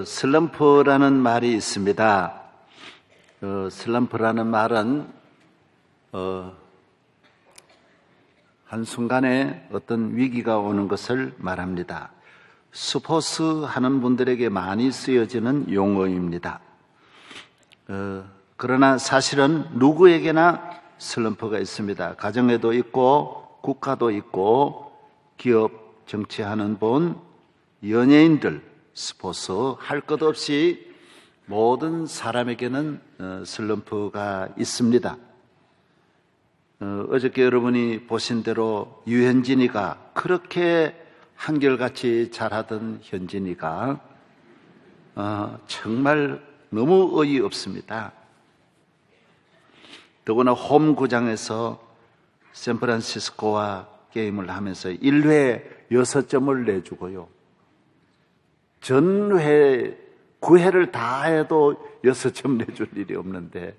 슬럼프라는 말이 있습니다. 슬럼프라는 말은 한순간에 어떤 위기가 오는 것을 말합니다. 스포츠 하는 분들에게 많이 쓰여지는 용어입니다. 그러나 사실은 누구에게나 슬럼프가 있습니다. 가정에도 있고 국가도 있고 기업, 정치하는 분, 연예인들, 스포츠 할 것 없이 모든 사람에게는 슬럼프가 있습니다. 어저께 여러분이 보신 대로 유현진이가 그렇게 한결같이 잘하던 현진이가 정말 너무 어이없습니다. 더구나 홈구장에서 샌프란시스코와 게임을 하면서 1회 6점을 내주고요. 전회 9회를 다 해도 6점 내줄 일이 없는데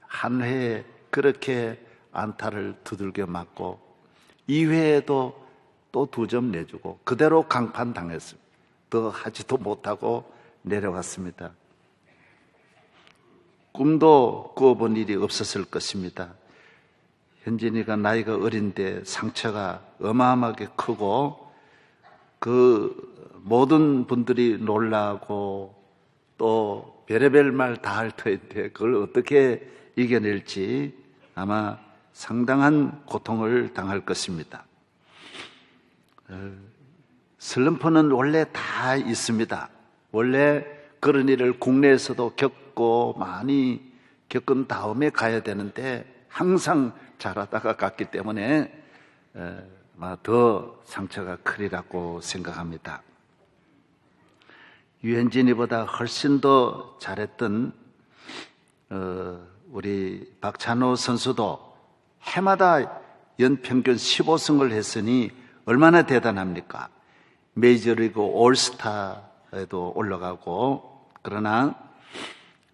한 회에 그렇게 안타를 두들겨 맞고 2회에도 또 2점 내주고 그대로 강판 당했습니다. 더 하지도 못하고 내려갔습니다. 꿈도 꾸어본 일이 없었을 것입니다. 현진이가 나이가 어린데 상처가 어마어마하게 크고 그 모든 분들이 놀라고 또 별의별 말 다 할 터인데 그걸 어떻게 이겨낼지 아마 상당한 고통을 당할 것입니다. 슬럼프는 원래 다 있습니다. 원래 그런 일을 국내에서도 겪고 많이 겪은 다음에 가야 되는데 항상 잘하다가 갔기 때문에 더 상처가 크리라고 생각합니다. 유현진이보다 훨씬 더 잘했던 우리 박찬호 선수도 해마다 연평균 15승을 했으니 얼마나 대단합니까? 메이저리그 올스타에도 올라가고 그러나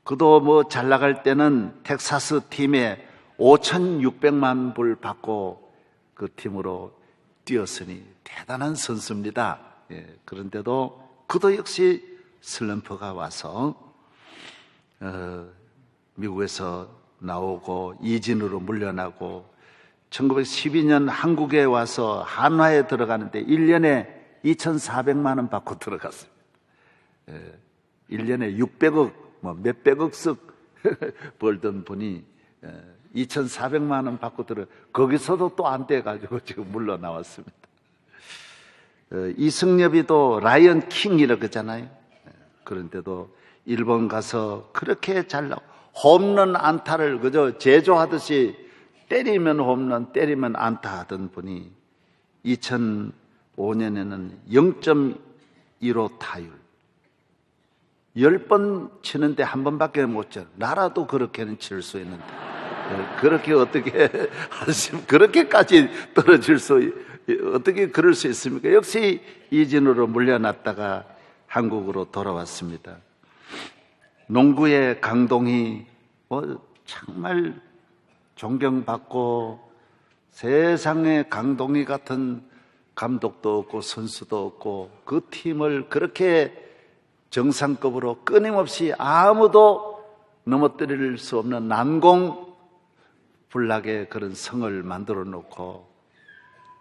그도 뭐 잘 나갈 때는 텍사스 팀에 5,600만 불 받고 그 팀으로 뛰었으니 대단한 선수입니다. 그런데도 그도 역시 슬럼프가 와서 미국에서 나오고 이진으로 물려나고 1912년 한국에 와서 한화에 들어가는데 1년에 2,400만 원 받고 들어갔어요. 1년에 600억, 몇백억씩 벌던 분이 2,400만 원 받고 거기서도 또 안 돼가지고 지금 물러나왔습니다. 이승엽이도 라이언 킹이라고 그러잖아요. 그런데도 일본 가서 그렇게 잘 나오고 홈런 안타를 그저 제조하듯이 때리면 홈런, 때리면 안타 하던 분이 2005년에는 0.15 타율 10번 치는데 한 번밖에 못 쳐. 나라도 그렇게는 칠 수 있는데 그렇게 어떻게 하시면 그렇게까지 떨어질 수 어떻게 그럴 수 있습니까? 역시 이진으로 물려났다가 한국으로 돌아왔습니다. 농구의 강동희 정말 존경받고 세상에 강동희 같은 감독도 없고 선수도 없고 그 팀을 그렇게 정상급으로 끊임없이 아무도 넘어뜨릴 수 없는 난공불락의 그런 성을 만들어 놓고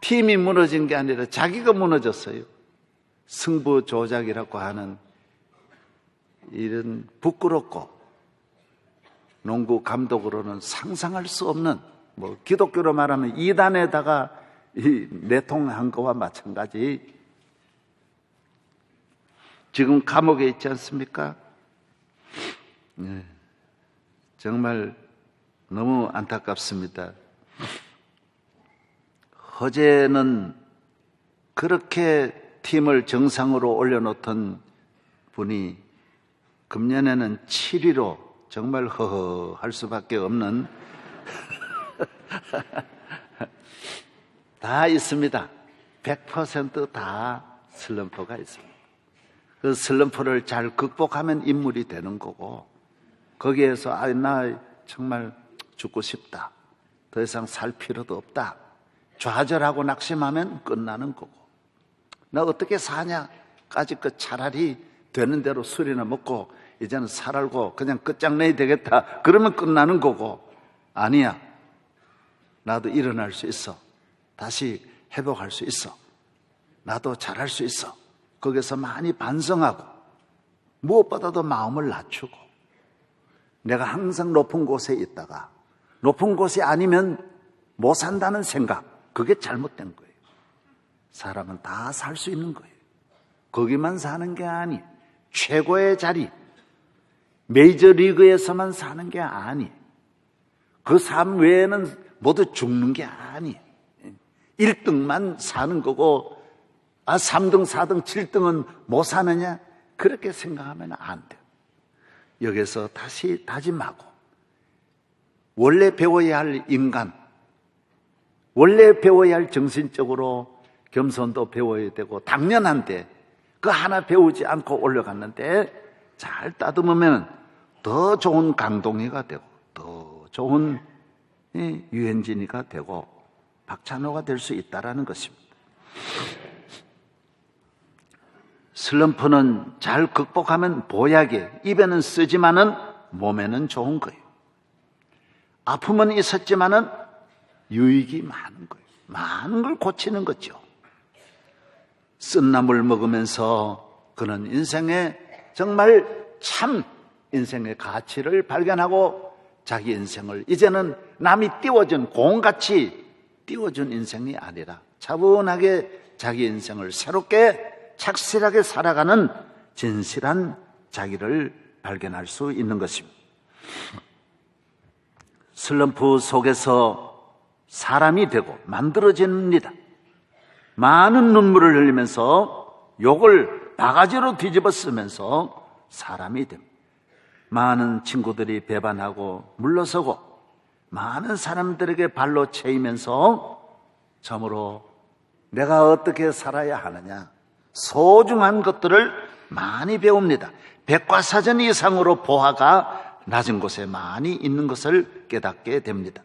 팀이 무너진 게 아니라 자기가 무너졌어요. 승부 조작이라고 하는 이런 부끄럽고 농구 감독으로는 상상할 수 없는 기독교로 말하면 이단에다가 내통한 거와 마찬가지. 지금 감옥에 있지 않습니까? 정말 너무 안타깝습니다. 어제는 그렇게 팀을 정상으로 올려놓던 분이 금년에는 7위로 정말 허허할 수밖에 없는 다 있습니다. 100% 슬럼프가 있습니다. 그 슬럼프를 잘 극복하면 인물이 되는 거고 거기에서 나 정말 죽고 싶다. 더 이상 살 필요도 없다. 좌절하고 낙심하면 끝나는 거고 나 어떻게 사냐? 까짓 차라리 되는 대로 술이나 먹고 이제는 살알고 그냥 끝장내야 되겠다. 그러면 끝나는 거고, 아니야. 나도 일어날 수 있어. 다시 회복할 수 있어. 나도 잘할 수 있어. 거기서 많이 반성하고 무엇보다도 마음을 낮추고, 내가 항상 높은 곳에 있다가 높은 곳이 아니면 못 산다는 생각, 그게 잘못된 거예요. 사람은 다 살 수 있는 거예요. 거기만 사는 게 아니, 최고의 자리, 메이저리그에서만 사는 게 아니, 그 삶 외에는 모두 죽는 게 아니, 1등만 사는 거고, 3등, 4등, 7등은 못 사느냐? 그렇게 생각하면 안 돼요. 여기서 다시 다짐하고, 원래 배워야 할 인간, 원래 배워야 할 정신적으로 겸손도 배워야 되고, 당연한데 그 하나 배우지 않고 올라갔는데 잘 따듬으면 더 좋은 강동이가 되고, 더 좋은 유현진이가 되고 박찬호가 될 수 있다는 것입니다. 슬럼프는 잘 극복하면 보약이에요. 입에는 쓰지만은 몸에는 좋은 거예요. 아픔은 있었지만은 유익이 많은 거예요. 많은 걸 고치는 거죠. 쓴나물 먹으면서 그는 인생의 정말 참 인생의 가치를 발견하고, 자기 인생을 이제는 남이 띄워준 공같이 띄워준 인생이 아니라 차분하게 자기 인생을 새롭게 착실하게 살아가는 진실한 자기를 발견할 수 있는 것입니다. 슬럼프 속에서 사람이 되고 만들어집니다. 많은 눈물을 흘리면서 욕을 바가지로 뒤집어 쓰면서 사람이 됩니다. 많은 친구들이 배반하고 물러서고, 많은 사람들에게 발로 채이면서 참으로 내가 어떻게 살아야 하느냐, 소중한 것들을 많이 배웁니다. 백과사전 이상으로 보화가 낮은 곳에 많이 있는 것을 깨닫게 됩니다.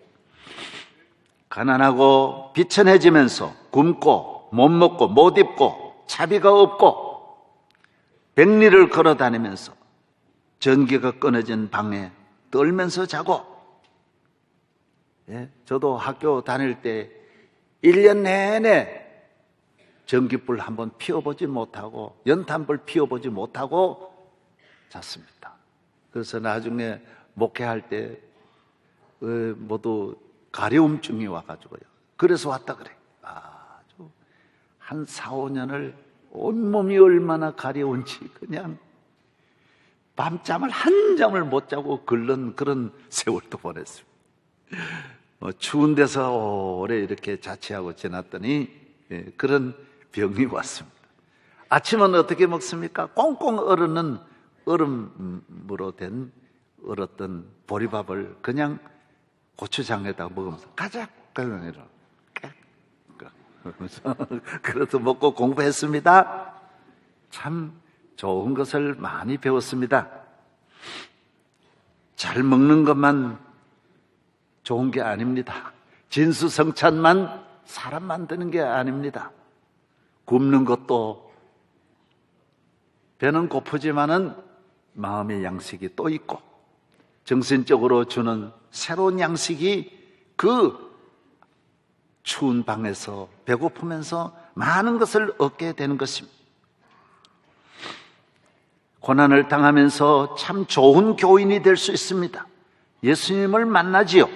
가난하고 비천해지면서 굶고 못 먹고 못 입고 차비가 없고 백리를 걸어 다니면서 전기가 끊어진 방에 떨면서 자고, 저도 학교 다닐 때 1년 내내 전기불 한번 피워보지 못하고 연탄불 피워보지 못하고 잤습니다. 그래서 나중에 목회할 때 모두 가려움증이 와가지고요. 그래서 왔다 그래. 아주 한 4, 5년을 온몸이 얼마나 가려운지 그냥 밤잠을 한 잠을 못 자고 긁는 그런 세월도 보냈습니다. 추운 데서 오래 이렇게 자취하고 지났더니 그런 병이 왔습니다. 아침은 어떻게 먹습니까? 꽁꽁 얼는 얼음으로 된 얼었던 보리밥을 그냥 고추장에다 먹으면서 가작 그러면서 그래서 먹고 공부했습니다. 참 좋은 것을 많이 배웠습니다. 잘 먹는 것만 좋은 게 아닙니다. 진수성찬만 사람 만드는 게 아닙니다. 굶는 것도 배는 고프지만은 마음의 양식이 또 있고, 정신적으로 주는 새로운 양식이 그 추운 방에서 배고프면서 많은 것을 얻게 되는 것입니다. 고난을 당하면서 참 좋은 교인이 될 수 있습니다. 예수님을 만나지요.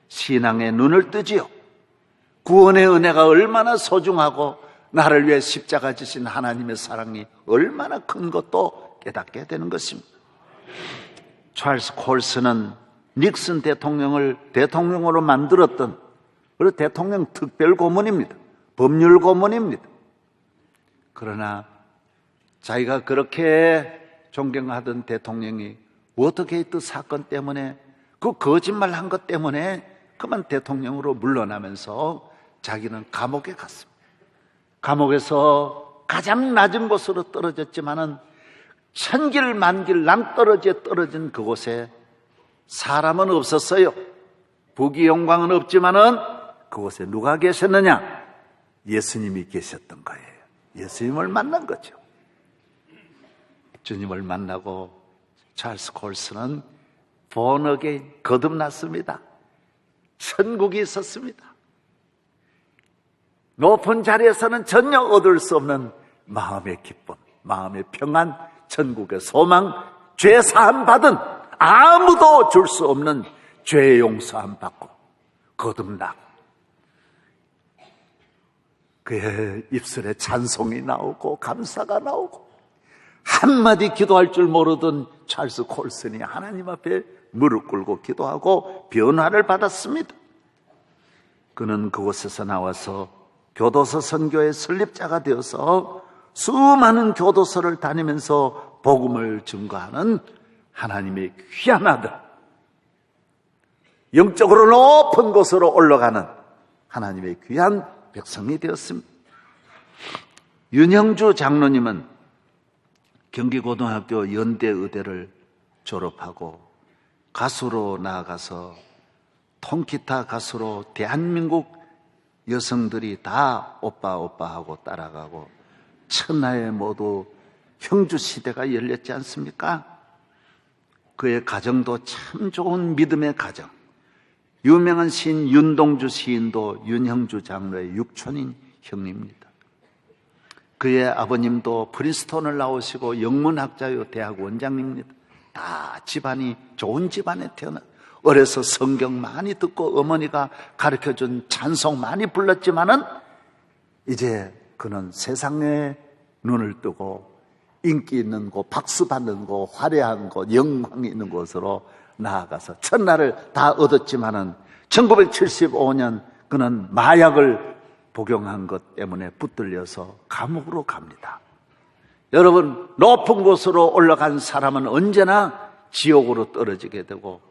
신앙의 눈을 뜨지요. 구원의 은혜가 얼마나 소중하고 나를 위해 십자가 지신 하나님의 사랑이 얼마나 큰 것도 깨닫게 되는 것입니다. 찰스 콜스는 닉슨 대통령을 대통령으로 만들었던 그리고 대통령 특별 고문입니다. 법률 고문입니다. 그러나 자기가 그렇게 존경하던 대통령이 워터게이트 사건 때문에 그 거짓말한 것 때문에 그만 대통령으로 물러나면서 자기는 감옥에 갔습니다. 감옥에서 가장 낮은 곳으로 떨어졌지만은 천길 만길 낭떠러지에 떨어진 그곳에 사람은 없었어요. 부귀 영광은 없지만은 그곳에 누가 계셨느냐? 예수님이 계셨던 거예요. 예수님을 만난 거죠. 주님을 만나고 찰스 콜슨은 born again, 거듭났습니다. 천국이 있었습니다. 높은 자리에서는 전혀 얻을 수 없는 마음의 기쁨, 마음의 평안, 천국의 소망, 죄 사함 받은 아무도 줄 수 없는 죄 용서함 받고 거듭나고 그의 입술에 찬송이 나오고 감사가 나오고 한마디 기도할 줄 모르던 찰스 콜슨이 하나님 앞에 무릎 꿇고 기도하고 변화를 받았습니다. 그는 그곳에서 나와서 교도소 선교의 설립자가 되어서 수많은 교도소를 다니면서 복음을 증거하는 하나님의 귀한 아들, 영적으로 높은 곳으로 올라가는 하나님의 귀한 백성이 되었습니다. 윤형주 장로님은 경기고등학교 연대의대를 졸업하고 가수로 나아가서 통기타 가수로 대한민국 여성들이 다 오빠 오빠 하고 따라가고 천하에 모두 형주 시대가 열렸지 않습니까? 그의 가정도 참 좋은 믿음의 가정. 유명한 시인 윤동주 시인도 윤형주 장로의 육촌인 형입니다. 그의 아버님도 프린스톤을 나오시고 영문학자요 대학 원장입니다. 다 집안이 좋은 집안에 태어나 어려서 성경 많이 듣고 어머니가 가르쳐준 찬송 많이 불렀지만은 이제 그는 세상에 눈을 뜨고 인기 있는 곳, 박수 받는 곳, 화려한 곳, 영광이 있는 곳으로 나아가서 첫날을 다 얻었지만은 1975년 그는 마약을 복용한 것 때문에 붙들려서 감옥으로 갑니다. 여러분, 높은 곳으로 올라간 사람은 언제나 지옥으로 떨어지게 되고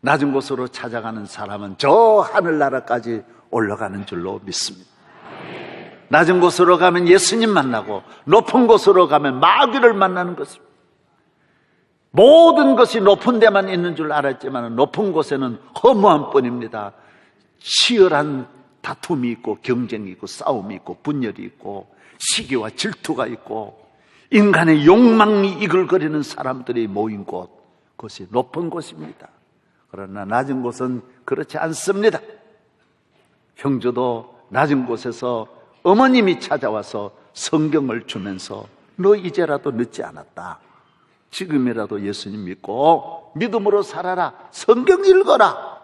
낮은 곳으로 찾아가는 사람은 저 하늘나라까지 올라가는 줄로 믿습니다. 낮은 곳으로 가면 예수님 만나고 높은 곳으로 가면 마귀를 만나는 것입니다. 모든 것이 높은 데만 있는 줄 알았지만 높은 곳에는 허무한 뿐입니다. 치열한 다툼이 있고 경쟁이 있고 싸움이 있고 분열이 있고 시기와 질투가 있고 인간의 욕망이 이글거리는 사람들이 모인 곳, 그것이 높은 곳입니다. 그러나 낮은 곳은 그렇지 않습니다. 형주도 낮은 곳에서 어머님이 찾아와서 성경을 주면서 너 이제라도 늦지 않았다. 지금이라도 예수님 믿고 믿음으로 살아라. 성경 읽어라.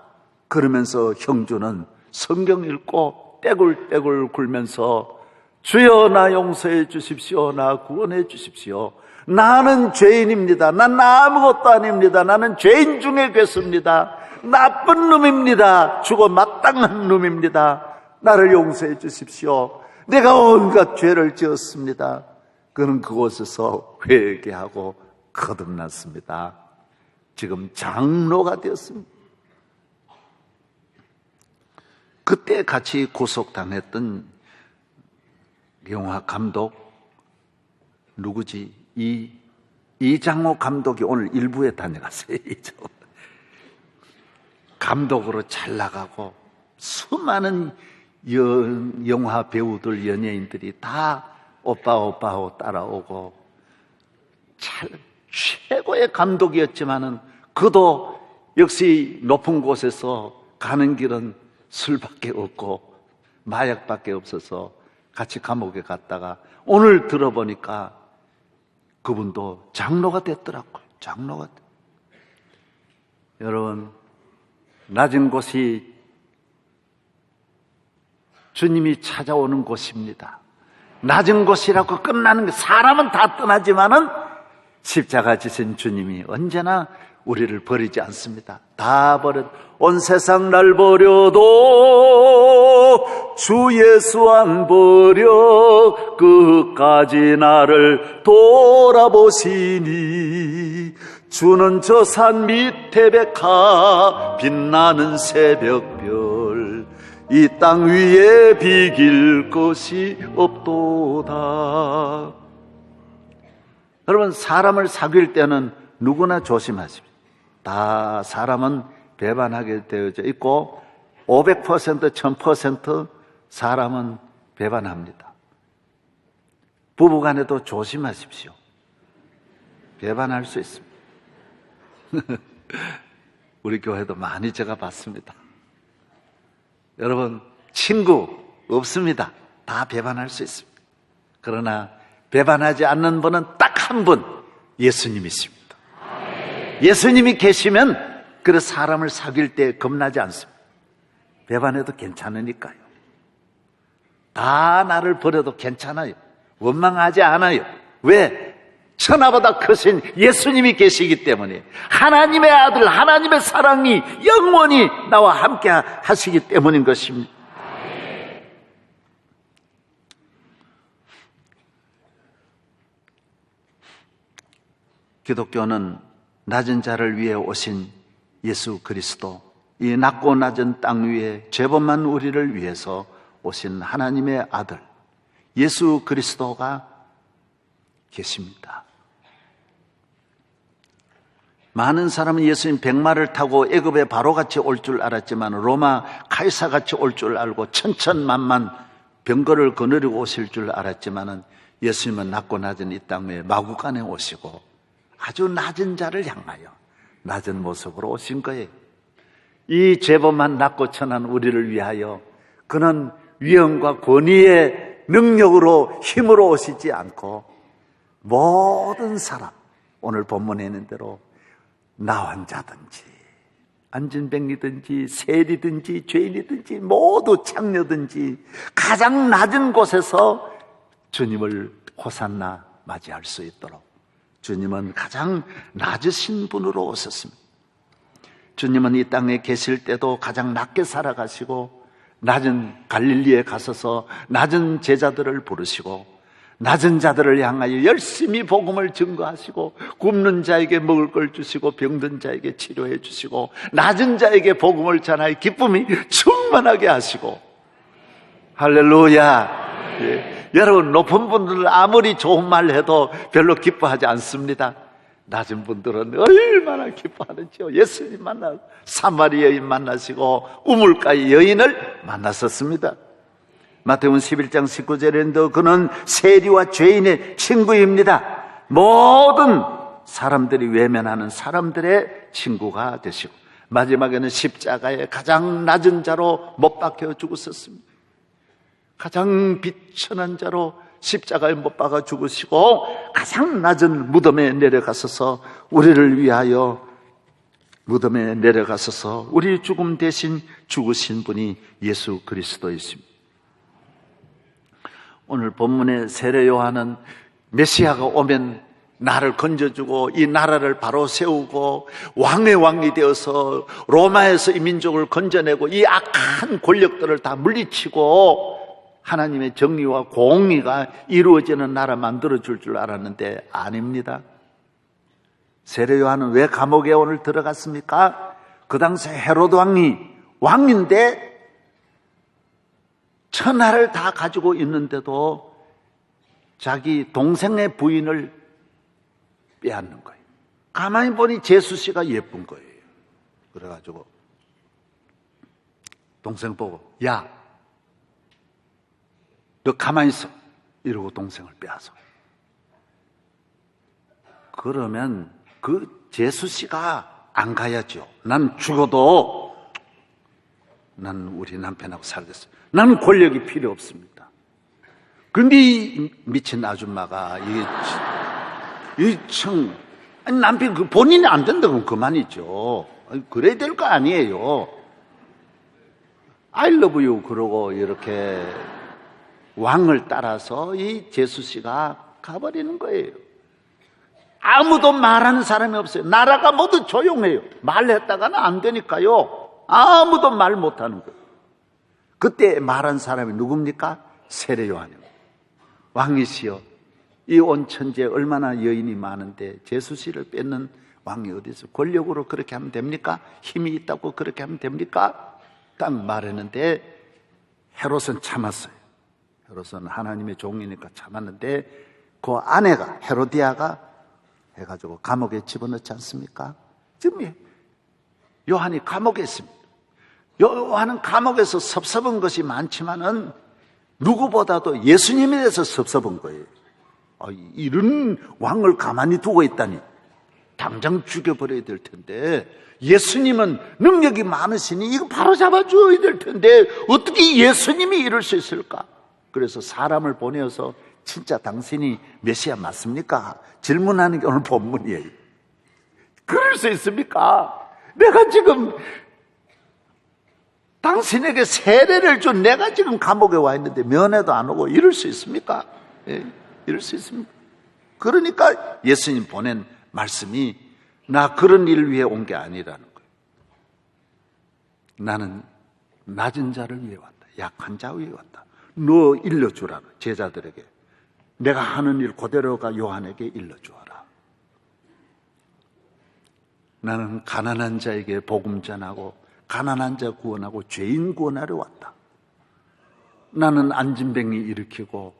그러면서 형주는 성경 읽고 떼굴떼굴 굴면서 주여 나 용서해 주십시오. 나 구원해 주십시오. 나는 죄인입니다. 난 아무것도 아닙니다. 나는 죄인 중에 괴수입니다. 나쁜 놈입니다. 죽어 마땅한 놈입니다. 나를 용서해 주십시오. 내가 온갖 죄를 지었습니다. 그는 그곳에서 회개하고 거듭났습니다. 지금 장로가 되었습니다. 그때 같이 구속당했던 영화 감독 누구지? 이장호 감독이 오늘 일부에 다녀갔어요. 감독으로 잘 나가고 수많은 영화 배우들, 연예인들이 다 오빠 하고 따라오고 최고의 감독이었지만은 그도 역시 높은 곳에서 가는 길은 술밖에 없고 마약밖에 없어서 같이 감옥에 갔다가 오늘 들어보니까 그분도 장로가 됐더라고요. 장로가. 여러분, 낮은 곳이 주님이 찾아오는 곳입니다. 낮은 곳이라고 끝나는 게 사람은 다 떠나지만은 십자가 지신 주님이 언제나 우리를 버리지 않습니다. 다 버려. 온 세상 날 버려도 주 예수 안 버려 끝까지 나를 돌아보시니 주는 저 산 밑에 백화 빛나는 새벽별 이 땅 위에 비길 것이 없도다. 여러분, 사람을 사귈 때는 누구나 조심하십시오. 다 사람은 배반하게 되어져 있고 500%, 1000% 사람은 배반합니다. 부부간에도 조심하십시오. 배반할 수 있습니다. 우리 교회도 많이 제가 봤습니다. 여러분, 친구 없습니다. 다 배반할 수 있습니다. 그러나 배반하지 않는 분은 딱 한 분, 예수님이십니다. 예수님이 계시면 그 사람을 사귈 때 겁나지 않습니다. 배반해도 괜찮으니까요. 다 나를 버려도 괜찮아요. 원망하지 않아요. 왜? 천하보다 크신 예수님이 계시기 때문에, 하나님의 아들, 하나님의 사랑이 영원히 나와 함께 하시기 때문인 것입니다. 기독교는 낮은 자를 위해 오신 예수 그리스도, 이 낮고 낮은 땅 위에 죄범한 우리를 위해서 오신 하나님의 아들 예수 그리스도가 계십니다. 많은 사람은 예수님 백마를 타고 애굽에 바로같이 올 줄 알았지만 로마 카이사같이 올 줄 알고 천천만만 병거를 거느리고 오실 줄 알았지만 예수님은 낮고 낮은 이 땅에 마구간에 오시고 아주 낮은 자를 향하여 낮은 모습으로 오신 거예요. 이 죄범한 낮고 천한 우리를 위하여 그는 위엄과 권위의 능력으로 힘으로 오시지 않고 모든 사람, 오늘 본문에 있는 대로 나환자든지 안진뱅이든지 세리든지 죄인이든지 모두 창녀든지 가장 낮은 곳에서 주님을 호산나 맞이할 수 있도록 주님은 가장 낮으신 분으로 오셨습니다. 주님은 이 땅에 계실 때도 가장 낮게 살아가시고 낮은 갈릴리에 가셔서 낮은 제자들을 부르시고 낮은 자들을 향하여 열심히 복음을 증거하시고 굶는 자에게 먹을 걸 주시고 병든 자에게 치료해 주시고 낮은 자에게 복음을 전하여 기쁨이 충만하게 하시고 할렐루야. 예. 여러분, 높은 분들은 아무리 좋은 말 해도 별로 기뻐하지 않습니다. 낮은 분들은 얼마나 기뻐하는지요. 예수님 만나 사마리 여인 만나시고 우물가의 여인을 만났었습니다. 마태복음 11장 19절에도 그는 세리와 죄인의 친구입니다. 모든 사람들이 외면하는 사람들의 친구가 되시고 마지막에는 십자가에 가장 낮은 자로 못 박혀 죽으셨습니다. 가장 비천한 자로 십자가에 못 박아 죽으시고 가장 낮은 무덤에 내려가셔서 우리를 위하여 무덤에 내려가셔서 우리 죽음 대신 죽으신 분이 예수 그리스도이십니다. 오늘 본문의 세례 요한은 메시아가 오면 나를 건져주고 이 나라를 바로 세우고 왕의 왕이 되어서 로마에서 이 민족을 건져내고 이 악한 권력들을 다 물리치고 하나님의 정의와 공의가 이루어지는 나라 만들어줄 줄 알았는데 아닙니다. 세례 요한은 왜 감옥에 오늘 들어갔습니까? 그 당시 헤로드 왕이 왕인데 천하를 다 가지고 있는데도 자기 동생의 부인을 빼앗는 거예요. 가만히 보니 제수 씨가 예쁜 거예요. 그래가지고 동생 보고 야, 너 가만히 있어 이러고 동생을 빼앗아. 그러면 그 제수 씨가 안 가야죠. 난 죽어도 난 우리 남편하고 살겠어요. 나는 권력이 필요 없습니다. 그런데 이 미친 아줌마가 아니 남편 그 본인이 안 된다면 그만이죠. 그래야 될 거 아니에요. I love you 그러고 이렇게 왕을 따라서 이 제수 씨가 가버리는 거예요. 아무도 말하는 사람이 없어요. 나라가 모두 조용해요. 말했다가는 안 되니까요. 아무도 말 못하는 거예요. 그때 말한 사람이 누굽니까? 세례 요한입니다. 왕이시여, 이 온 천지에 얼마나 여인이 많은데 제수 씨를 뺏는 왕이 어디 있어? 권력으로 그렇게 하면 됩니까? 힘이 있다고 그렇게 하면 됩니까? 딱 말했는데 헤롯은 참았어요. 헤롯은 하나님의 종이니까 참았는데 그 아내가 헤로디아가 해가지고 감옥에 집어넣지 않습니까? 지금 요한이 감옥에 있습니다. 요한은 감옥에서 섭섭한 것이 많지만은 누구보다도 예수님에 대해서 섭섭한 거예요. 이런 왕을 가만히 두고 있다니 당장 죽여버려야 될 텐데, 예수님은 능력이 많으시니 이거 바로 잡아줘야 될 텐데 어떻게 예수님이 이럴 수 있을까? 그래서 사람을 보내어서 진짜 당신이 메시아 맞습니까? 질문하는 게 오늘 본문이에요. 그럴 수 있습니까? 내가 지금 당신에게 세례를 준 내가 지금 감옥에 와 있는데 면회도 안 오고 이럴 수 있습니까? 예, 이럴 수 있습니까? 그러니까 예수님 보낸 말씀이 나 그런 일을 위해 온 게 아니라는 거예요. 나는 낮은 자를 위해 왔다. 약한 자 위해 왔다. 너 일러주라. 제자들에게. 내가 하는 일 그대로가 요한에게 일러주어라. 나는 가난한 자에게 복음 전하고 가난한 자 구원하고 죄인 구원하러 왔다. 나는 안진뱅이 일으키고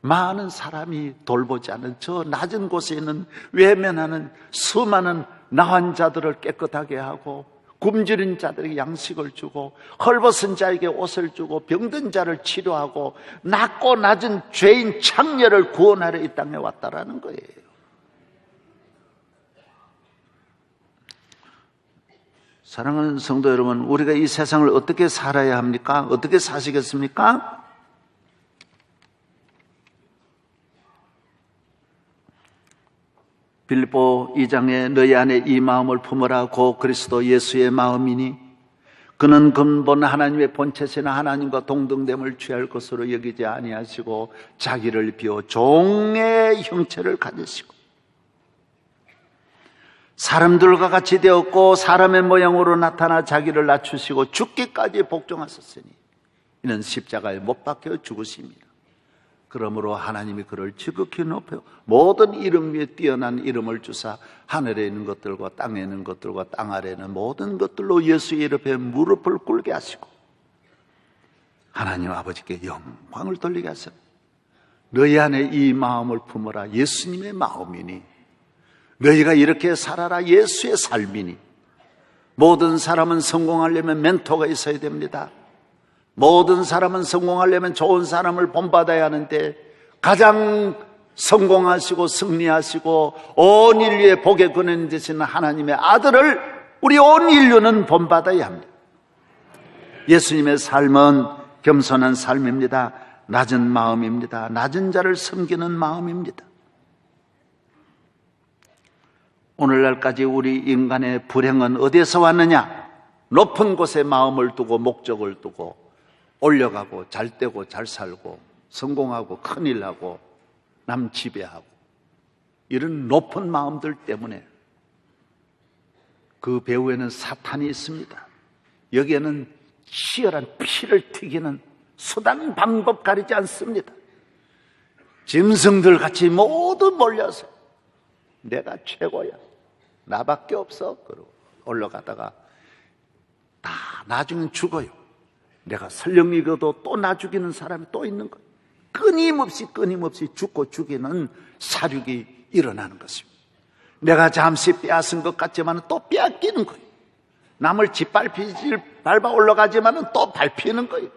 많은 사람이 돌보지 않은 저 낮은 곳에 있는 외면하는 수많은 나환 자들을 깨끗하게 하고 굶주린 자들에게 양식을 주고 헐벗은 자에게 옷을 주고 병든 자를 치료하고 낮고 낮은 죄인 창녀를 구원하러 이 땅에 왔다라는 거예요. 사랑하는 성도 여러분, 우리가 이 세상을 어떻게 살아야 합니까? 어떻게 사시겠습니까? 빌립보 2장에 너희 안에 이 마음을 품으라. 고 그리스도 예수의 마음이니 그는 근본 하나님의 본체시나 하나님과 동등됨을 취할 것으로 여기지 아니하시고 자기를 비워 종의 형체를 가지시고 사람들과 같이 되었고 사람의 모양으로 나타나 자기를 낮추시고 죽기까지 복종하셨으니 이는 십자가에 못 박혀 죽으십니다. 그러므로 하나님이 그를 지극히 높여 모든 이름 위에 뛰어난 이름을 주사 하늘에 있는 것들과 땅에 있는 것들과 땅 아래에 있는 모든 것들로 예수의 이름에 무릎을 꿇게 하시고 하나님 아버지께 영광을 돌리게 하시고 너희 안에 이 마음을 품어라. 예수님의 마음이니 너희가 이렇게 살아라. 예수의 삶이니 모든 사람은 성공하려면 멘토가 있어야 됩니다. 모든 사람은 성공하려면 좋은 사람을 본받아야 하는데 가장 성공하시고 승리하시고 온 인류의 복의 근원 되시는 하나님의 아들을 우리 온 인류는 본받아야 합니다. 예수님의 삶은 겸손한 삶입니다. 낮은 마음입니다. 낮은 자를 섬기는 마음입니다. 오늘날까지 우리 인간의 불행은 어디에서 왔느냐? 높은 곳에 마음을 두고 목적을 두고 올려가고 잘 되고 잘 살고 성공하고 큰일하고 남 지배하고 이런 높은 마음들 때문에 그 배후에는 사탄이 있습니다. 여기에는 치열한 피를 튀기는 수단 방법 가리지 않습니다. 짐승들 같이 모두 몰려서 내가 최고야, 나밖에 없어 그러고 올라가다가 다 나중엔 죽어요. 내가 설령 믿어도 또 나 죽이는 사람이 또 있는 거예요. 끊임없이 죽고 죽이는 사륙이 일어나는 것입니다. 내가 잠시 빼앗은 것 같지만 또 빼앗기는 거예요. 남을 밟아 올라가지만 또 밟히는 거예요.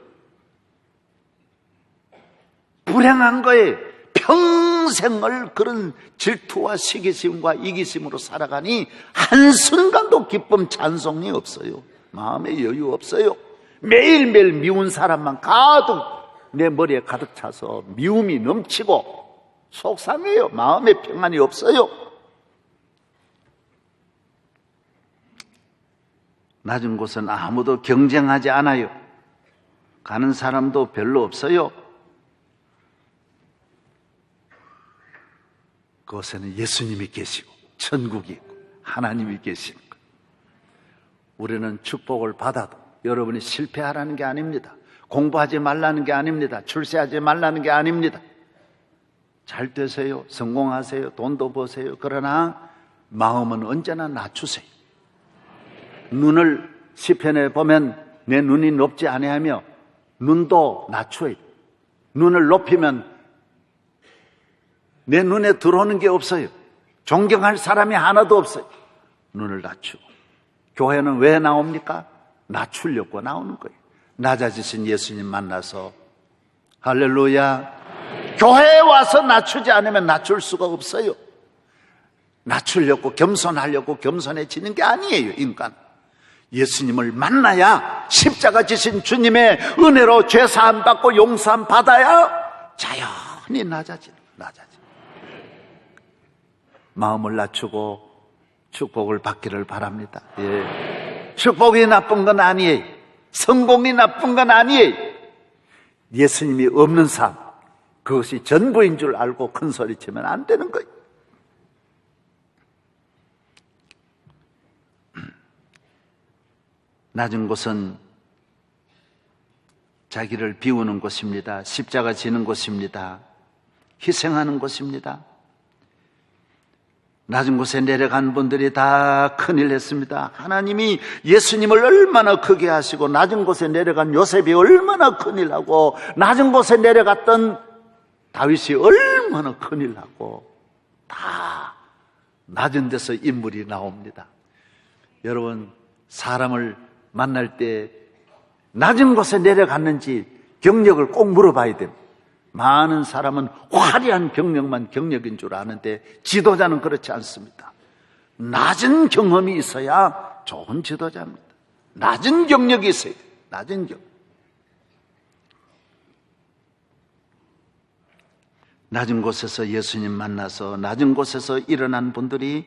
불행한 거예요. 평생을 그런 질투와 시기심과 이기심으로 살아가니 한순간도 기쁨 찬송이 없어요. 마음에 여유 없어요. 매일매일 미운 사람만 가득 내 머리에 가득 차서 미움이 넘치고 속상해요. 마음에 평안이 없어요. 낮은 곳은 아무도 경쟁하지 않아요. 가는 사람도 별로 없어요. 그곳에는 예수님이 계시고 천국이 있고 하나님이 계시는 거예요. 우리는 축복을 받아도 여러분이 실패하라는 게 아닙니다. 공부하지 말라는 게 아닙니다. 출세하지 말라는 게 아닙니다. 잘 되세요. 성공하세요. 돈도 버세요. 그러나 마음은 언제나 낮추세요. 눈을 시편에 보면 내 눈이 높지 아니하며 눈도 낮춰요. 눈을 높이면 내 눈에 들어오는 게 없어요. 존경할 사람이 하나도 없어요. 눈을 낮추고. 교회는 왜 나옵니까? 낮추려고 나오는 거예요. 낮아지신 예수님 만나서 할렐루야. 교회에 와서 낮추지 않으면 낮출 수가 없어요. 낮추려고 겸손하려고 겸손해지는 게 아니에요, 인간. 예수님을 만나야 십자가 지신 주님의 은혜로 죄사함 받고 용서함 받아야 자연히 낮아져. 마음을 낮추고 축복을 받기를 바랍니다. 예. 축복이 나쁜 건 아니에요. 성공이 나쁜 건 아니에요. 예수님이 없는 삶, 그것이 전부인 줄 알고 큰 소리 치면 안 되는 거예요. 낮은 곳은 자기를 비우는 곳입니다. 십자가 지는 곳입니다. 희생하는 곳입니다. 낮은 곳에 내려간 분들이 다 큰일 했습니다. 하나님이 예수님을 얼마나 크게 하시고 낮은 곳에 내려간 요셉이 얼마나 큰일 하고 낮은 곳에 내려갔던 다윗이 얼마나 큰일 하고 다 낮은 데서 인물이 나옵니다. 여러분, 사람을 만날 때 낮은 곳에 내려갔는지 경력을 꼭 물어봐야 됩니다. 많은 사람은 화려한 경력만 경력인 줄 아는데 지도자는 그렇지 않습니다. 낮은 경험이 있어야 좋은 지도자입니다. 낮은 경력이 있어야 돼요. 낮은 경력. 낮은 곳에서 예수님 만나서 낮은 곳에서 일어난 분들이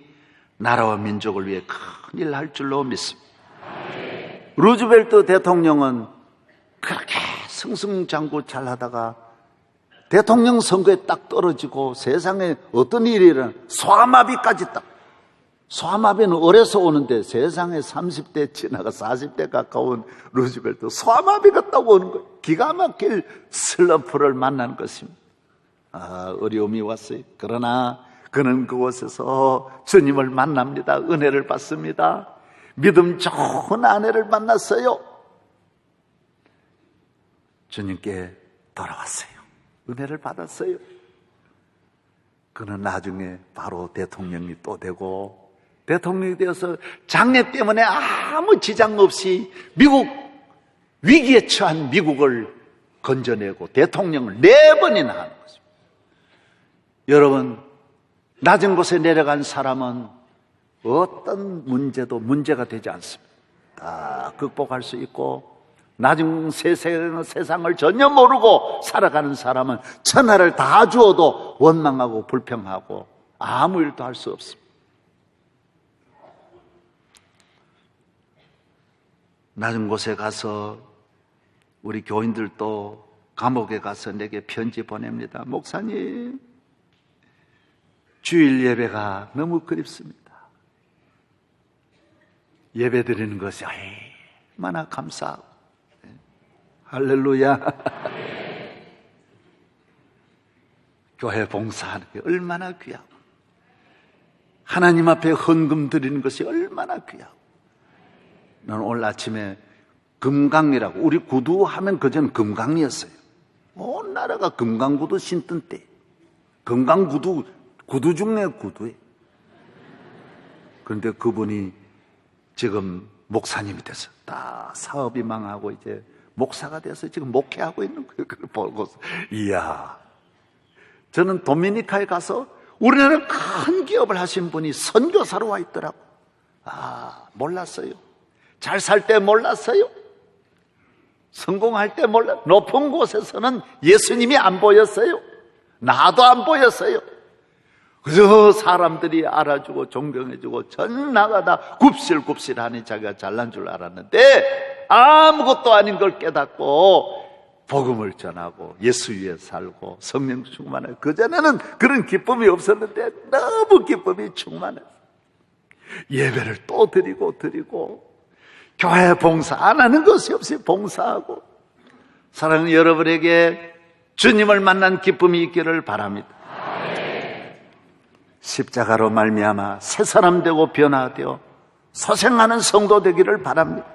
나라와 민족을 위해 큰일 할 줄로 믿습니다. 루즈벨트 대통령은 그렇게 승승장구 잘 하다가 대통령 선거에 딱 떨어지고 세상에 어떤 일이 일어나 소아마비까지 딱. 소아마비는 어려서 오는데 세상에 30대 지나가 40대 가까운 루즈벨트 소아마비가 딱 오는 거예요. 기가 막힐 슬럼프를 만난 것입니다. 어려움이 왔어요. 그러나 그는 그곳에서 주님을 만납니다. 은혜를 받습니다. 믿음 좋은 아내를 만났어요. 주님께 돌아왔어요. 은혜를 받았어요. 그는 나중에 바로 대통령이 또 되고 대통령이 되어서 장래 때문에 아무 지장 없이 미국 위기에 처한 미국을 건져내고 대통령을 4번이나 하는 것입니다. 여러분, 낮은 곳에 내려간 사람은 어떤 문제도 문제가 되지 않습니다. 다 극복할 수 있고 낮은 세상을 전혀 모르고 살아가는 사람은 천하를 다 주어도 원망하고 불평하고 아무 일도 할 수 없습니다. 낮은 곳에 가서 우리 교인들도 감옥에 가서 내게 편지 보냅니다. 목사님, 주일 예배가 너무 그립습니다. 예배 드리는 것이 얼마나 감사하고 할렐루야. 교회 봉사하는 게 얼마나 귀하고 하나님 앞에 헌금 드리는 것이 얼마나 귀하고 나는 오늘 아침에 금강이라고 우리 구두하면 그전 금강이었어요. 온 나라가 금강구두 신던 때 금강구두 구두 중에 구두에 그런데 그분이 지금 목사님이 돼서 다 사업이 망하고 이제 목사가 돼서 지금 목회하고 있는 거예요. 그걸 보고서 이야, 저는 도미니카에 가서 우리나라 큰 기업을 하신 분이 선교사로 와 있더라고. 몰랐어요. 잘 살 때 몰랐어요. 성공할 때 몰랐어요. 높은 곳에서는 예수님이 안 보였어요. 나도 안 보였어요. 그래서 사람들이 알아주고 존경해주고 전 나가다 굽실굽실하니 자기가 잘난 줄 알았는데 아무것도 아닌 걸 깨닫고 복음을 전하고 예수 위에 살고 성령 충만해. 그전에는 그런 기쁨이 없었는데 너무 기쁨이 충만해. 예배를 또 드리고 교회 봉사 안 하는 것이 없이 봉사하고 사랑하는 여러분에게 주님을 만난 기쁨이 있기를 바랍니다. 십자가로 말미암아 새 사람 되고 변화되어 소생하는 성도 되기를 바랍니다.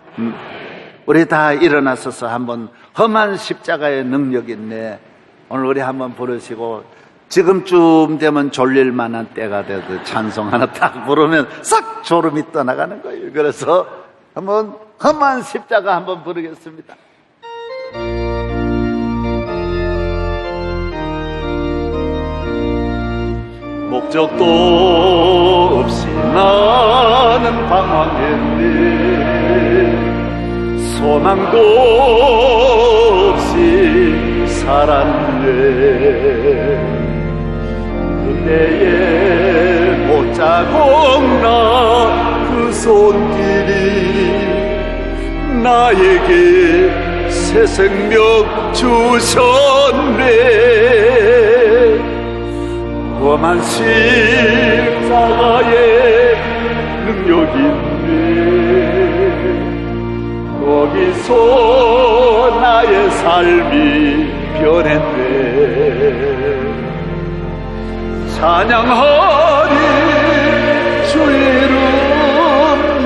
우리 다 일어나서서 한번 험한 십자가의 능력이 있네. 오늘 우리 한번 부르시고 지금쯤 되면 졸릴 만한 때가 돼서 찬송 하나 딱 부르면 싹 졸음이 떠나가는 거예요. 그래서 한번 험한 십자가 한번 부르겠습니다. 목적도 없이 나는 방황했네. 소망도 없이 살았네. 그때의 못자국 나 그 손길이 나에게 새 생명 주셨네. 험한 십자가의 능력이 있네. 거기서 나의 삶이 변했네. 찬양하리 주의 이름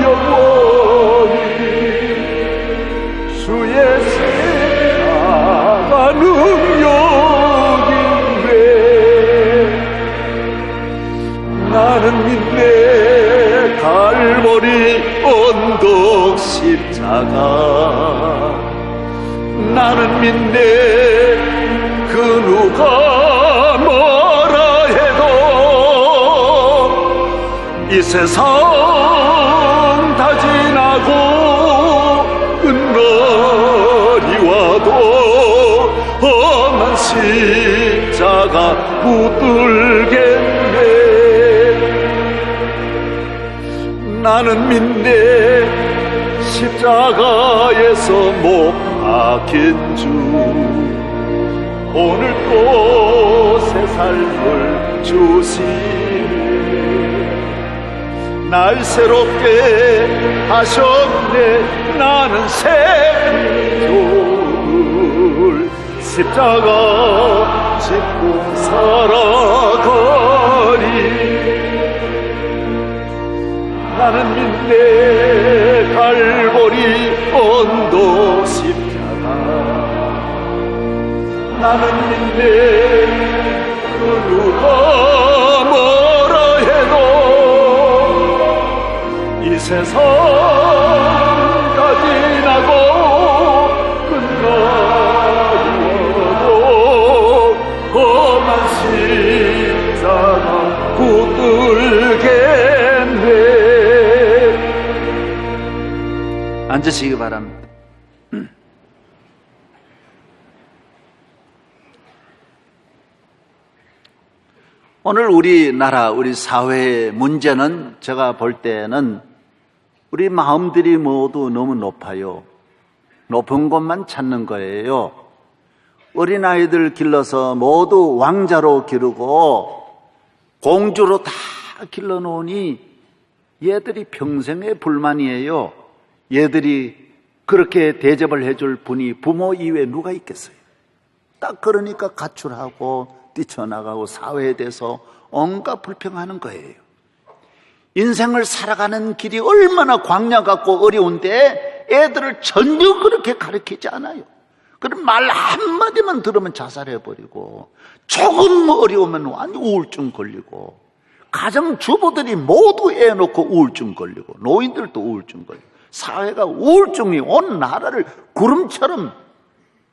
영원히. 주의 십자가 능력인데 나는 믿네. 갈보리 언덕 십자가 나는 믿네. 그 누가 뭐라 해도 이 세상 다 지나고 끝날이 와도 험한 십자가 붙들겠네. 나는 믿네. 십자가에서 못 박힌 주 오늘 또 새 삶을 주시네. 날 새롭게 하셨네. 나는 새 피조물 십자가 짚고 살아가리. 나는 믿네. 갈보리 언덕 십자가 나는 믿네. 그 누가 뭐라 해도 이 세상 다 지나고 끝나고 험한 십자가 붙들겠네. 앉으시기 바랍니다. 오늘 우리나라, 우리 사회의 문제는 제가 볼 때는 우리 마음들이 모두 너무 높아요. 높은 곳만 찾는 거예요. 어린아이들 길러서 모두 왕자로 기르고 공주로 다 길러놓으니 얘들이 평생의 불만이에요. 얘들이 그렇게 대접을 해줄 분이 부모 이외에 누가 있겠어요? 딱 그러니까 가출하고 뛰쳐나가고 사회에 대해서 온갖 불평하는 거예요. 인생을 살아가는 길이 얼마나 광야 같고 어려운데 애들을 전혀 그렇게 가르치지 않아요. 그럼 말 한마디만 들으면 자살해버리고 조금 어려우면 완전 우울증 걸리고 가정주부들이 모두 애 놓고 우울증 걸리고 노인들도 우울증 걸리고 사회가 우울증이 온 나라를 구름처럼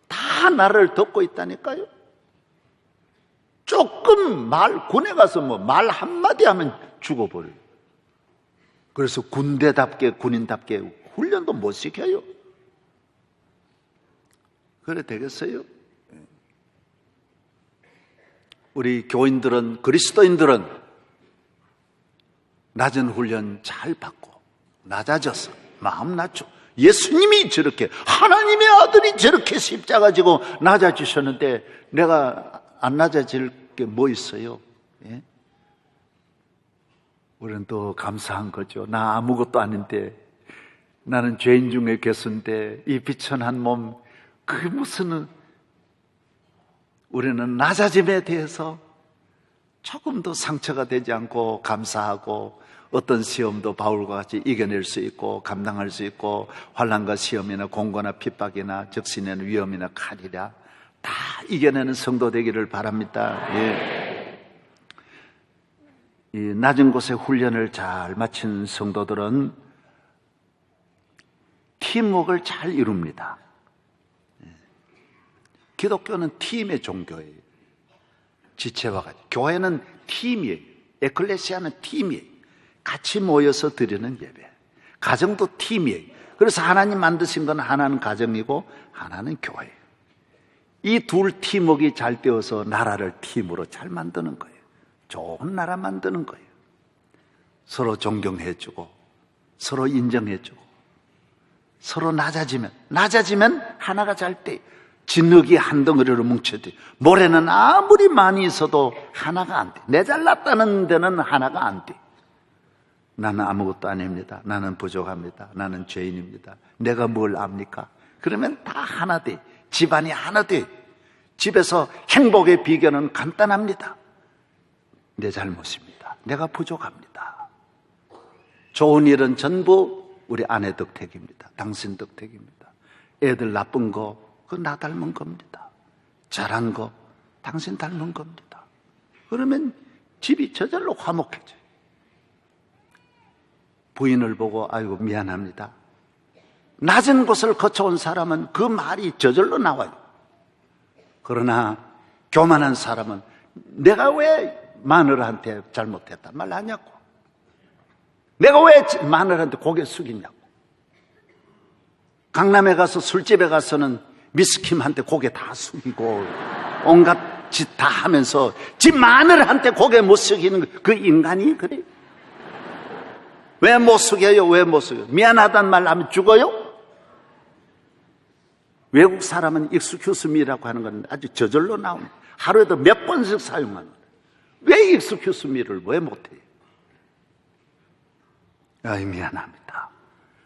다 나라를 덮고 있다니까요. 조금 군에 가서 말 한마디 하면 죽어버려요. 그래서 군대답게 군인답게 훈련도 못 시켜요. 그래 되겠어요? 우리 교인들은, 그리스도인들은 낮은 훈련 잘 받고 낮아져서 마음 낮춰. 예수님이 저렇게, 하나님의 아들이 저렇게 십자가 지고 낮아지셨는데 내가 안 낮아질 게 뭐 있어요? 예? 우리는 또 감사한 거죠. 나 아무것도 아닌데, 나는 죄인 중에 괴수인데 이 비천한 몸, 그게 무슨, 우리는 낮아짐에 대해서 조금 더 상처가 되지 않고 감사하고 어떤 시험도 바울과 같이 이겨낼 수 있고 감당할 수 있고 환난과 시험이나 공고나 핍박이나 적신에는 위험이나 칼이라 다 이겨내는 성도 되기를 바랍니다. 예. 이 낮은 곳에 훈련을 잘 마친 성도들은 팀워크를 잘 이룹니다. 기독교는 팀의 종교예요. 지체와 같이. 교회는 팀이에요. 에클레시아는 팀이에요. 같이 모여서 드리는 예배. 가정도 팀이에요. 그래서 하나님 만드신 건 하나는 가정이고 하나는 교회예요. 이 둘 팀워크가 잘 되어서 나라를 팀으로 잘 만드는 거예요. 좋은 나라 만드는 거예요. 서로 존경해주고 서로 인정해주고 서로 낮아지면 하나가 잘 돼요. 진흙이 한 덩어리로 뭉쳐져. 모래는 아무리 많이 있어도 하나가 안 돼. 내 잘났다는 데는 하나가 안 돼. 나는 아무것도 아닙니다. 나는 부족합니다. 나는 죄인입니다. 내가 뭘 압니까? 그러면 다 하나 돼. 집안이 하나 돼. 집에서 행복의 비결은 간단합니다. 내 잘못입니다. 내가 부족합니다. 좋은 일은 전부 우리 아내 덕택입니다. 당신 덕택입니다. 애들 나쁜 거, 그거 나 닮은 겁니다. 잘한 거, 당신 닮은 겁니다. 그러면 집이 저절로 화목해져요. 부인을 보고 아이고 미안합니다. 낮은 곳을 거쳐온 사람은 그 말이 저절로 나와요. 그러나 교만한 사람은 내가 왜 마누라한테 잘못했단 말 하냐고. 내가 왜 마누라한테 고개 숙이냐고. 강남에 가서 술집에 가서는 미스킴한테 고개 다 숙이고 온갖 짓 다 하면서 집 마누라한테 고개 못 숙이는 그 인간이 그래요. 왜 못 숙여요? 왜 못 숙여요? 미안하단 말 하면 죽어요? 외국 사람은 excuse me라고 하는 건 아주 저절로 나옵니다. 하루에도 몇 번씩 사용하는 거예요. 왜 excuse me를 왜 못해요? 아이 미안합니다.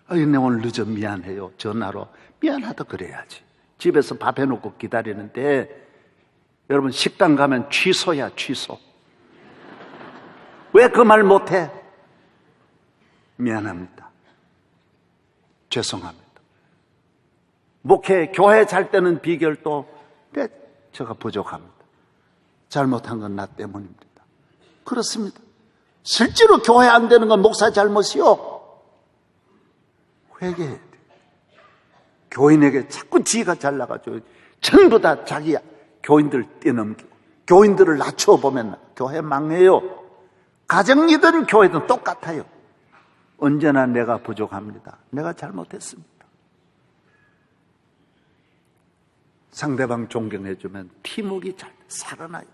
아이 내 오늘 늦어 미안해요. 전화로 미안하다 그래야지. 집에서 밥 해놓고 기다리는데 여러분 식당 가면 취소야 취소. 왜 그 말 못해? 미안합니다. 죄송합니다. 목회, 교회 잘 되는 비결도 제가 부족합니다. 잘못한 건 나 때문입니다. 그렇습니다. 실제로 교회 안 되는 건 목사 잘못이요. 회개해야 돼. 교인에게 자꾸 지가 잘나가지고 전부 다 자기 교인들 뛰넘기고 교인들을 낮춰보면 교회 망해요. 가정이든 교회든 똑같아요. 언제나 내가 부족합니다. 내가 잘못했습니다. 상대방 존경해주면 팀워크가 잘 살아나요.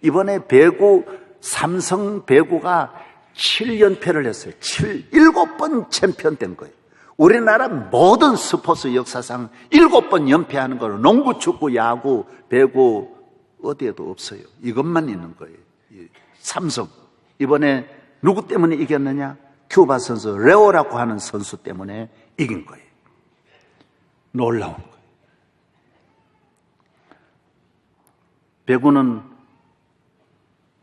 이번에 배구, 삼성 배구가 7연패를 했어요. 7번 챔피언 된 거예요. 우리나라 모든 스포츠 역사상 7번 연패하는 거는 농구, 축구, 야구, 배구 어디에도 없어요. 이것만 있는 거예요. 삼성. 이번에 누구 때문에 이겼느냐? 큐바 선수 레오라고 하는 선수 때문에 이긴 거예요. 놀라운 거예요. 배구는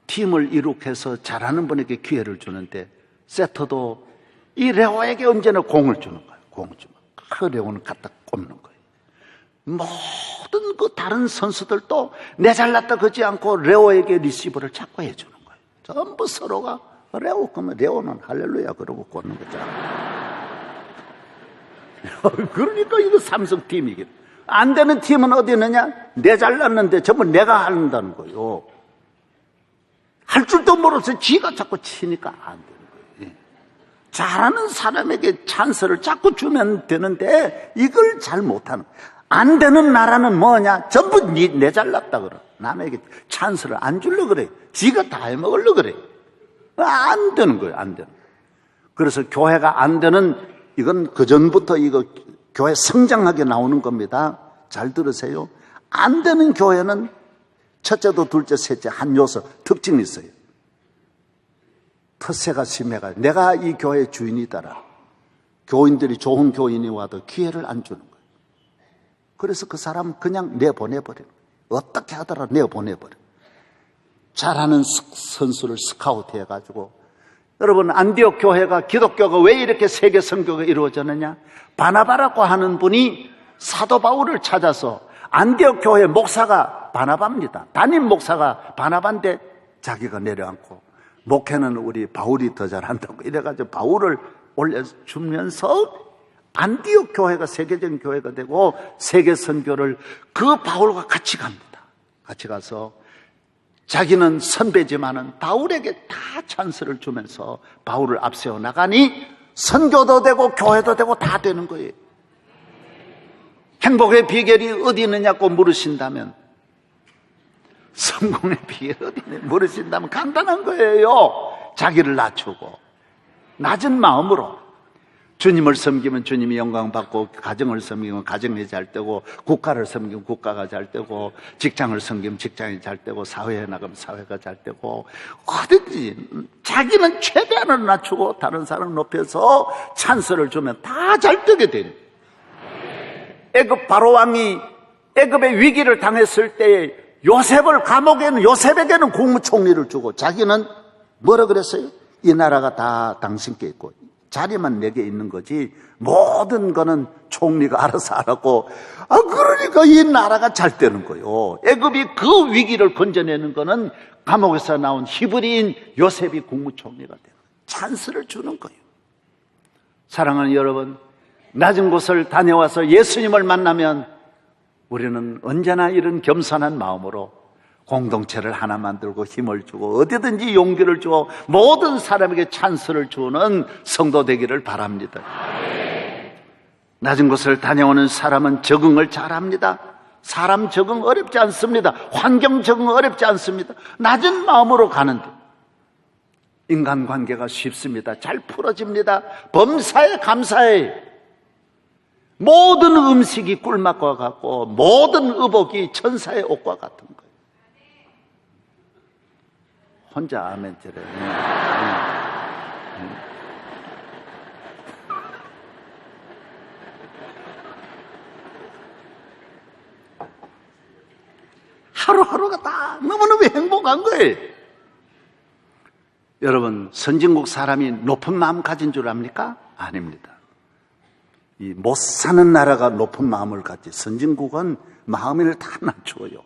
팀을 이룩해서 잘하는 분에게 기회를 주는데 세터도 이 레오에게 언제나 공을 주는 거예요. 공을 주면 그 레오는 갖다 꽂는 거예요. 모든 그 다른 선수들도 내 잘났다 그러지 않고 레오에게 리시브를 자꾸 해주는 거예요. 전부 서로가 레오 그러면 레오는 할렐루야 그러고 꽂는 거잖아. 그러니까 이거 삼성팀이긴. 안 되는 팀은 어디 있느냐? 내 잘났는데 전부 내가 한다는 거예요. 할 줄도 모르면서 지가 자꾸 치니까 안 되는 거예요. 잘하는 사람에게 찬스를 자꾸 주면 되는데 이걸 잘 못하는 거예요. 안 되는 나라는 뭐냐? 전부 내 잘났다 그래. 남에게 찬스를 안 주려고 그래. 지가 다 해먹으려고 그래. 안 되는 거예요. 안 되는 거예요. 그래서 교회가 안 되는 이건 그전부터 이거 교회 성장하게 나오는 겁니다. 잘 들으세요. 안 되는 교회는 첫째도 둘째, 셋째 한 요소 특징이 있어요. 텃세가 심해가 내가 이 교회의 주인이다라. 교인들이 좋은 교인이 와도 기회를 안 주는 거예요. 그래서 그 사람은 그냥 내보내버려요. 어떻게 하더라도 내보내버려요. 잘하는 선수를 스카우트 해가지고 여러분 안디옥 교회가 기독교가 왜 이렇게 세계 선교가 이루어졌느냐? 바나바라고 하는 분이 사도 바울을 찾아서 안디옥 교회 목사가 바나바입니다. 담임 목사가 바나바인데 자기가 내려앉고 목회는 우리 바울이 더 잘한다고 이래가지고 바울을 올려주면서 안디옥 교회가 세계적인 교회가 되고 세계 선교를 그 바울과 같이 갑니다. 같이 가서 자기는 선배지만은 바울에게 다 찬스를 주면서 바울을 앞세워 나가니 선교도 되고 교회도 되고 다 되는 거예요. 행복의 비결이 어디 있느냐고 물으신다면, 성공의 비결이 어디 있느냐 물으신다면 간단한 거예요. 자기를 낮추고 낮은 마음으로 주님을 섬기면 주님이 영광받고, 가정을 섬기면 가정이 잘 되고, 국가를 섬기면 국가가 잘 되고, 직장을 섬기면 직장이 잘 되고, 사회에 나가면 사회가 잘 되고, 어든지 자기는 최대한을 낮추고 다른 사람을 높여서 찬스를 주면 다 잘 되게 되는. 애굽 바로왕이 애굽의 위기를 당했을 때 요셉에게는 국무총리를 주고, 자기는 뭐라 그랬어요? 이 나라가 다 당신께 있고 자리만 내게 있는 거지 모든 거는 총리가 알아서 하라고. 그러니까 이 나라가 잘 되는 거예요. 애굽이 그 위기를 건져내는 거는 감옥에서 나온 히브리인 요셉이 국무총리가 돼요. 찬스를 주는 거예요. 사랑하는 여러분, 낮은 곳을 다녀와서 예수님을 만나면 우리는 언제나 이런 겸손한 마음으로 공동체를 하나 만들고 힘을 주고 어디든지 용기를 주고 모든 사람에게 찬스를 주는 성도 되기를 바랍니다. 낮은 곳을 다녀오는 사람은 적응을 잘합니다. 사람 적응 어렵지 않습니다. 환경 적응 어렵지 않습니다. 낮은 마음으로 가는데 인간관계가 쉽습니다. 잘 풀어집니다. 범사에 감사해. 모든 음식이 꿀맛과 같고 모든 의복이 천사의 옷과 같은 거예요. 혼자 아멘 들어요. 하루하루가 다 너무너무 행복한 거예요. 여러분, 선진국 사람이 높은 마음 가진 줄 압니까? 아닙니다. 이 못 사는 나라가 높은 마음을 갖지, 선진국은 마음을 다 낮추어요.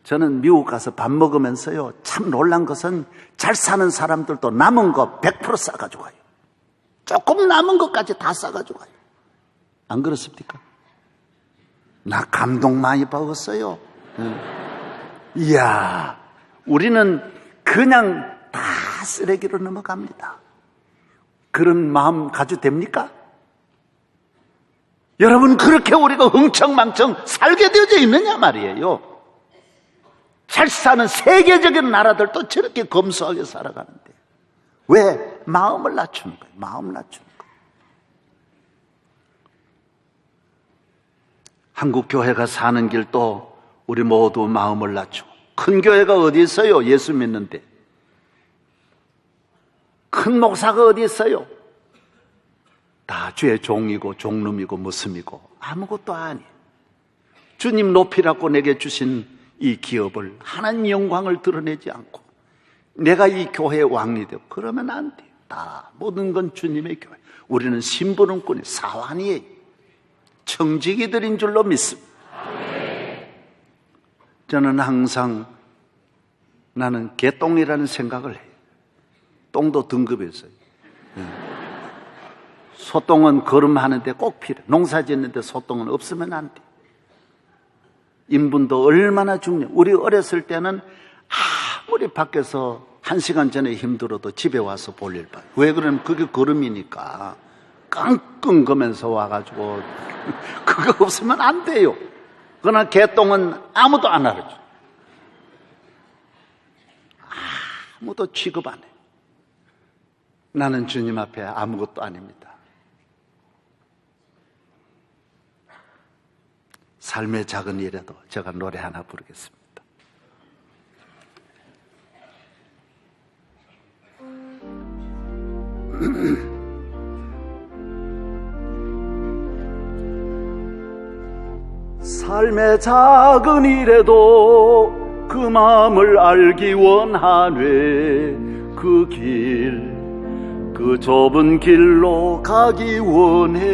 저는 미국 가서 밥 먹으면서요, 참 놀란 것은 잘 사는 사람들도 남은 거 100% 싸가지고 가요. 조금 남은 것까지 다 싸가지고 가요. 안 그렇습니까? 나 감동 많이 받았어요. 이야, 우리는 그냥 다 쓰레기로 넘어갑니다. 그런 마음 가져도 됩니까? 여러분, 그렇게 우리가 흥청망청 살게 되어져 있느냐 말이에요. 잘 사는 세계적인 나라들도 저렇게 검소하게 살아가는데 왜? 마음을 낮추는 거예요. 마음을 낮추는 거예요. 한국 교회가 사는 길도 우리 모두 마음을 낮추고, 큰 교회가 어디 있어요? 예수 믿는데. 큰 목사가 어디 있어요? 다 주의 종이고 종놈이고 무슴이고 아무것도 아니에요. 주님 높이라고 내게 주신 이 기업을 하나님 영광을 드러내지 않고 내가 이 교회의 왕이 되고 그러면 안 돼요. 다 모든 건 주님의 교회. 우리는 심부름꾼이 사환이에요. 청지기들인 줄로 믿습니다. 저는 항상 나는 개똥이라는 생각을 해요. 똥도 등급이 있어요. 소똥은 걸음하는데 꼭 필요해. 농사 짓는데 소똥은 없으면 안 돼. 인분도 얼마나 중요해. 우리 어렸을 때는 아무리 밖에서 1시간 전에 힘들어도 집에 와서 볼일 봐요. 왜 그러냐면 그게 걸음이니까. 깡끙 거면서 와가지고 그거 없으면 안 돼요. 그러나 개똥은 아무도 안 알아줘. 아무도 취급 안 해. 나는 주님 앞에 아무것도 아닙니다. 삶의 작은 일에도 제가 노래 하나 부르겠습니다. 삶의 작은 일에도 그 마음을 알기 원하네. 그 길, 그 좁은 길로 가기 원해.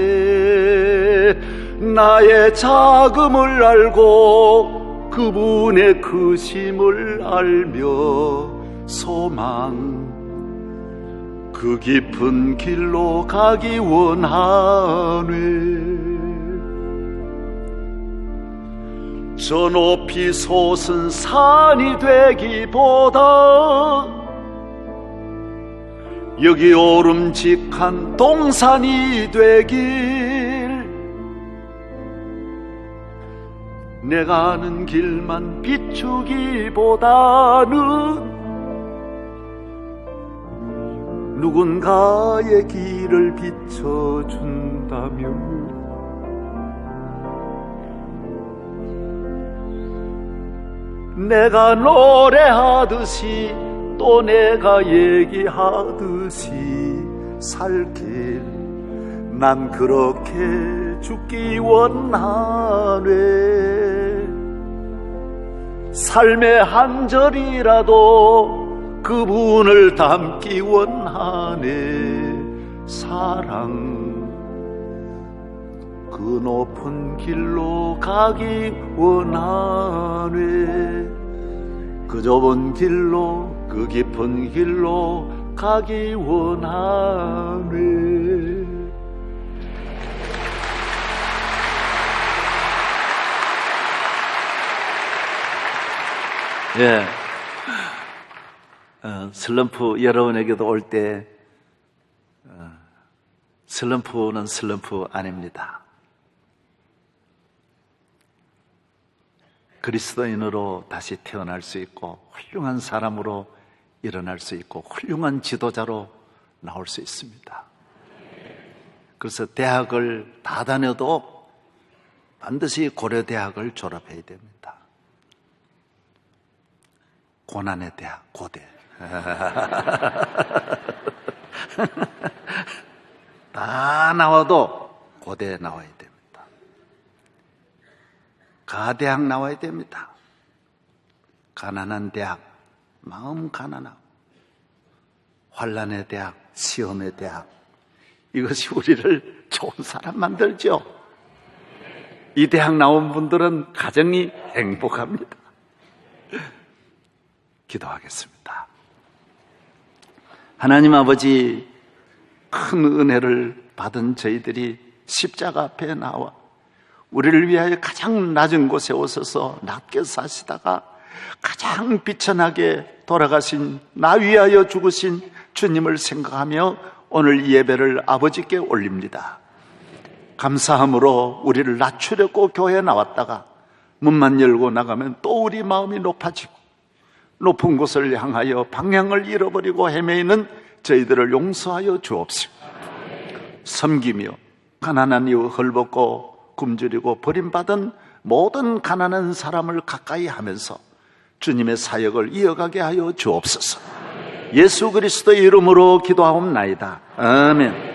나의 작음을 알고 그분의 크심을 알며 소망, 그 깊은 길로 가기 원하네. 저 높이 솟은 산이 되기보다 여기 오름직한 동산이 되길, 내가 아는 길만 비추기보다는 누군가의 길을 비춰준다면 내가 노래하듯이 또 내가 얘기하듯이 살길, 난 그렇게 죽기 원하네. 삶의 한 절이라도 그분을 담기 원하네. 사랑, 그 높은 길로 가기 원하네. 그 좁은 길로, 그 깊은 길로 가기 원하네. 예, 슬럼프 여러분에게도 올 때 슬럼프는 슬럼프 아닙니다. 그리스도인으로 다시 태어날 수 있고 훌륭한 사람으로 일어날 수 있고 훌륭한 지도자로 나올 수 있습니다. 그래서 대학을 다 다녀도 반드시 고려대학을 졸업해야 됩니다. 고난의 대학, 고대. 다 나와도 고대에 나와야 됩니다. 가대학 나와야 됩니다. 가난한 대학, 마음 가난하고 환난의 대학, 시험의 대학, 이것이 우리를 좋은 사람 만들죠. 이 대학 나온 분들은 가정이 행복합니다. 기도하겠습니다. 하나님 아버지, 큰 은혜를 받은 저희들이 십자가 앞에 나와 우리를 위하여 가장 낮은 곳에 오셔서 낮게 사시다가 가장 비천하게 돌아가신, 나 위하여 죽으신 주님을 생각하며 오늘 이 예배를 아버지께 올립니다. 감사함으로 우리를 낮추려고 교회에 나왔다가 문만 열고 나가면 또 우리 마음이 높아지고 높은 곳을 향하여 방향을 잃어버리고 헤매이는 저희들을 용서하여 주옵시고, 섬기며 가난한 이유 헐벗고 굶주리고 버림받은 모든 가난한 사람을 가까이 하면서 주님의 사역을 이어가게 하여 주옵소서. 예수 그리스도의 이름으로 기도하옵나이다. 아멘.